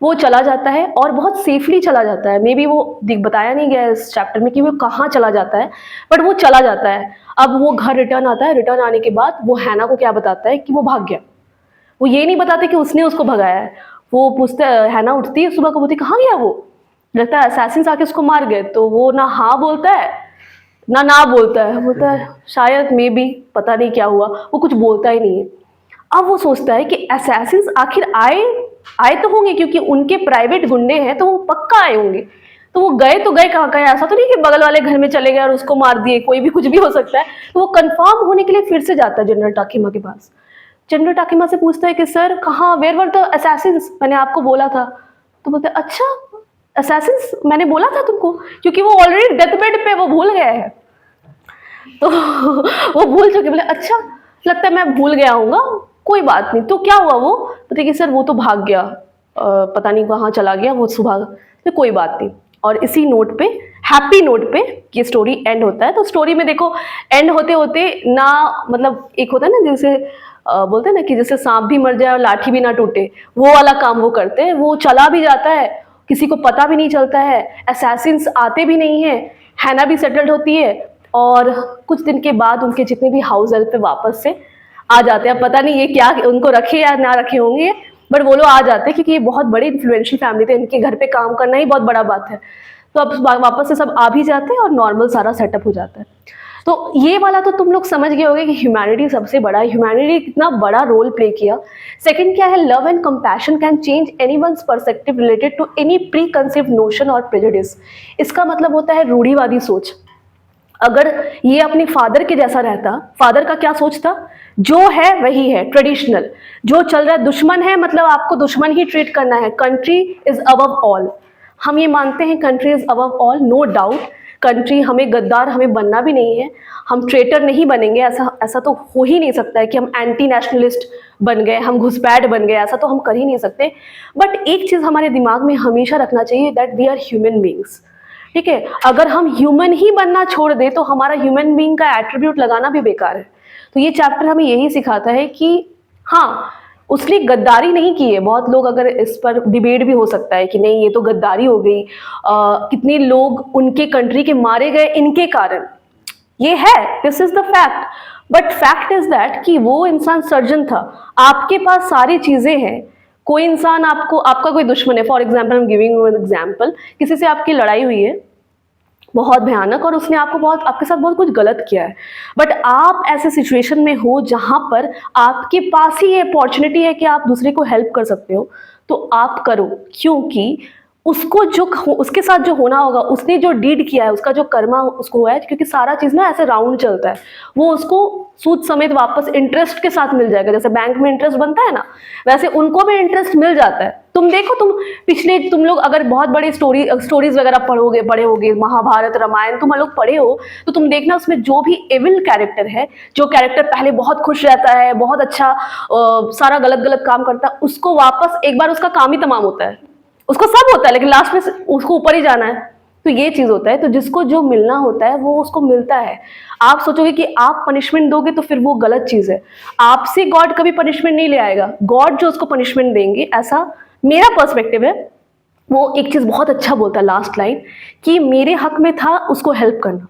वो चला जाता है और बहुत सेफली चला जाता है। मे बी वो बताया नहीं गया इस चैप्टर में कि वो कहाँ चला जाता है, बट वो चला जाता है। अब वो घर रिटर्न आता है, रिटर्न आने के बाद वो हैना को क्या बताता है कि वो भाग गया। वो ये नहीं बताते कि उसने उसको भगाया है। वो पूछते, हैना उठती है सुबह को, बोलती कहाँ गया वो, लगता है असैसिन्स आके उसको मार गए। तो वो ना हाँ बोलता है ना बोलता है, बोलता है शायद मे बी, पता नहीं क्या हुआ, वो कुछ बोलता ही नहीं है। अब वो सोचता है कि असैसिन्स आखिर आए तो होंगे, क्योंकि उनके प्राइवेट गुंडे हैं तो वो पक्का आए होंगे। तो वो गए तो गए कहाँ, ऐसा तो नहीं कि बगल वाले घर में चले गए और उसको मार दिए, कोई भी कुछ भी हो सकता है। तो वो कंफर्म होने के लिए फिर से जाता है जनरल टाकिमा के पास। जनरल टाकिमा से पूछता है कि सर कहाँ, वेयर वर द असैसिन्स, मैंने आपको बोला था। तो बोलते हैं अच्छा असैसिन्स मैंने बोला था तुमको, क्योंकि वो ऑलरेडी डेथ बेड पे, वो भूल गया है। तो वो भूल चुके, बोले अच्छा लगता है मैं भूल गया हूँगा, कोई बात नहीं। तो क्या हुआ, वो बोलते कि सर वो तो भाग गया, पता नहीं कहाँ चला गया वो सुबह। तो कोई बात नहीं। और इसी नोट पे, हैप्पी नोट पे ये स्टोरी एंड होता है। तो स्टोरी में देखो एंड होते होते ना, मतलब एक होता है ना जैसे बोलते हैं ना कि जैसे सांप भी मर जाए और लाठी भी ना टूटे, वो वाला काम वो करते हैं। वो चला भी जाता है, किसी को पता भी नहीं चलता है, असैसिन्स आते भी नहीं है, हैना भी सेटल्ड होती है, और कुछ दिन के बाद उनके जितने भी हाउस हेल्प पे वापस से आ जाते हैं। पता नहीं ये क्या उनको रखे या ना रखे होंगे, बट वो लोग आ जाते हैं, क्योंकि ये बहुत बड़ी इन्फ्लुएंशियल फैमिली थे, इनके घर पे काम करना ही बहुत बड़ा बात है। तो अब वापस से सब आ भी जाते हैं और नॉर्मल सारा सेटअप हो जाता है। तो ये वाला तो तुम लोग समझ गए होगे कि ह्यूमैनिटी सबसे बड़ा है, ह्यूमैनिटी कितना बड़ा रोल प्ले किया। सेकंड क्या है, love and compassion can change anyone's perspective related to any preconceived notion और प्रेजुडिस। इसका मतलब होता है रूढ़िवादी सोच। अगर ये अपने फादर के जैसा रहता, फादर का क्या सोच था, जो है वही है, ट्रेडिशनल जो चल रहा है, दुश्मन है मतलब आपको दुश्मन ही ट्रीट करना है, कंट्री इज अबव ऑल। हम ये मानते हैं country is above all, no doubt. Country, हमें गद्दार हमें बनना भी नहीं है, हम ट्रेटर नहीं बनेंगे, ऐसा तो हो ही नहीं सकता है कि हम एंटी नेशनलिस्ट बन गए, हम घुसपैठ बन गए, ऐसा तो हम कर ही नहीं सकते। बट एक चीज़ हमारे दिमाग में हमेशा रखना चाहिए, that we are human beings. ठीक है, अगर हम ह्यूमन ही बनना छोड़ दें तो हमारा ह्यूमन बीइंग का एट्रीब्यूट लगाना भी बेकार है। तो ये चैप्टर हमें यही सिखाता है कि हाँ, उसने गद्दारी नहीं की है। बहुत लोग, अगर इस पर डिबेट भी हो सकता है कि नहीं ये तो गद्दारी हो गई, कितने लोग उनके कंट्री के मारे गए इनके कारण, ये है, this is the fact. But fact is that कि वो इंसान सर्जन था, आपके पास सारी चीजें हैं। कोई इंसान आपका कोई दुश्मन है, for example, I am giving you an example, किसी से आपकी लड़ाई हुई है बहुत भयानक और उसने आपके साथ बहुत कुछ गलत किया है, बट आप ऐसे सिचुएशन में हो जहां पर आपके पास ही ये अपॉर्चुनिटी है कि आप दूसरे को हेल्प कर सकते हो, तो आप करो। क्योंकि उसको उसके साथ जो होना होगा, उसने जो डीड किया है, उसका जो कर्मा उसको हुआ है, क्योंकि सारा चीज़ ना ऐसे राउंड चलता है, वो उसको सूद समेत वापस इंटरेस्ट के साथ मिल जाएगा। जैसे बैंक में इंटरेस्ट बनता है ना, वैसे उनको भी इंटरेस्ट मिल जाता है। तुम देखो, तुम लोग अगर बहुत बड़ी स्टोरीज वगैरह पढ़े होगे, महाभारत रामायण तुम लोग पढ़े हो, तो तुम देखना उसमें जो भी एविल कैरेक्टर है, जो कैरेक्टर पहले बहुत खुश रहता है, बहुत अच्छा सारा गलत काम करता है, उसको वापस एक बार उसका काम ही तमाम होता है, उसको सब होता है, लेकिन लास्ट में उसको ऊपर ही जाना है। तो ये चीज होता है। तो जिसको जो मिलना होता है वो उसको मिलता है। आप सोचोगे कि आप पनिशमेंट दोगे तो फिर वो गलत चीज है। आपसे गॉड कभी पनिशमेंट नहीं ले आएगा, गॉड जो उसको पनिशमेंट देंगे, ऐसा मेरा पर्सपेक्टिव है। वो एक चीज बहुत अच्छा बोलता है, लास्ट लाइन, कि मेरे हक में था उसको हेल्प करना,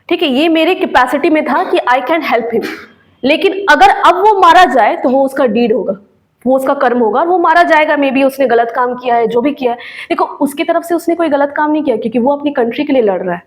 ठीक है, ये मेरे कैपेसिटी में था कि आई कैन हेल्प हिम, लेकिन अगर अब वो मारा जाए तो वो उसका डीड होगा, वो उसका कर्म होगा, वो मारा जाएगा। मे बी उसने गलत काम किया है, जो भी किया है। देखो, उसकी तरफ से उसने कोई गलत काम नहीं किया, क्योंकि वो अपनी कंट्री के लिए लड़ रहा है।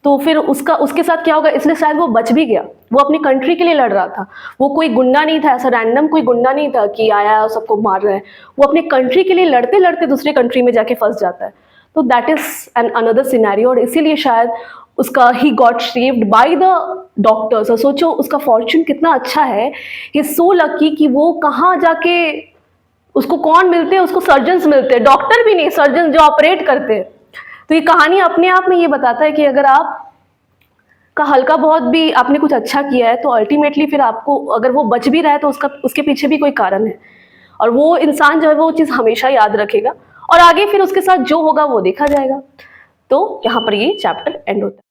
तो फिर उसके साथ क्या होगा, इसलिए शायद वो बच भी गया। वो अपनी कंट्री के लिए लड़ रहा था, वो कोई गुंडा नहीं था, ऐसा रैंडम कोई गुंडा नहीं था कि आया और सबको मार रहा है। वो अपनी कंट्री के लिए लड़ते लड़ते दूसरी कंट्री में जाके फंस जाता है। तो that is an another scenario, और इसीलिए शायद उसका he got saved by the doctors. और सोचो उसका फॉर्चून कितना अच्छा है, ही इज सो लकी कि वो कहाँ जाके उसको कौन मिलते हैं, उसको सर्जन्स मिलते हैं, डॉक्टर भी नहीं, सर्जन जो ऑपरेट करते हैं। तो ये कहानी अपने आप में ये बताता है कि अगर आप का हल्का बहुत भी आपने कुछ अच्छा किया है तो अल्टीमेटली फिर आपको, अगर वो बच भी रहा है तो उसके पीछे भी कोई कारण है, और वो इंसान जो है वो चीज़ हमेशा याद रखेगा, और आगे फिर उसके साथ जो होगा वो देखा जाएगा। तो यहाँ पर ये चैप्टर एंड होता है।